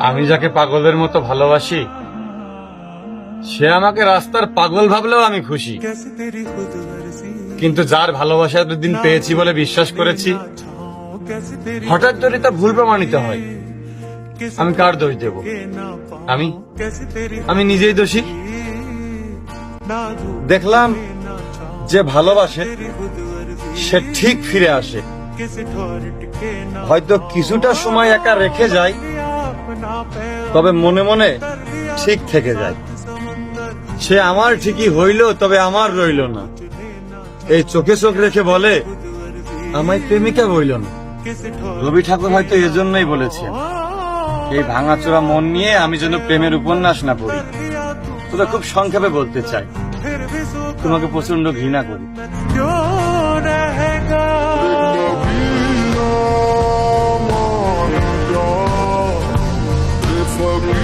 আমি যাকে পাগলের মতো ভালোবাসি সে আমাকে রাস্তার পাগল ভাবলেও আমি খুশি। কিন্তু যার ভালোবাসা এতদিন পেয়েছি বলে বিশ্বাস করেছি, হঠাৎ যদি তা ভুল প্রমাণিত হয়, আমি কার দোষ দেব? আমি আমি নিজেই দোষী। দেখলাম যে ভালোবাসে সে ঠিক ফিরে আসে, হয়তো কিছুটা সময় একা রেখে যায়, তবে মনে মনে ঠিক থেকে যায়। সে আমার ঠিকই হইল, তবে আমার রইল না। এই চোখে চোখ রেখে বলে আমায় প্রেমিকা বইল না। রবি ঠাকুর হয়তো এজন্যই বলেছেন, এই ভাঙাচোরা মন নিয়ে আমি যেন প্রেমের উপন্যাস না পড়ি। তবে খুব সংক্ষেপে বলতে চাই, তোমাকে প্রচন্ড ঘৃণা করি। For me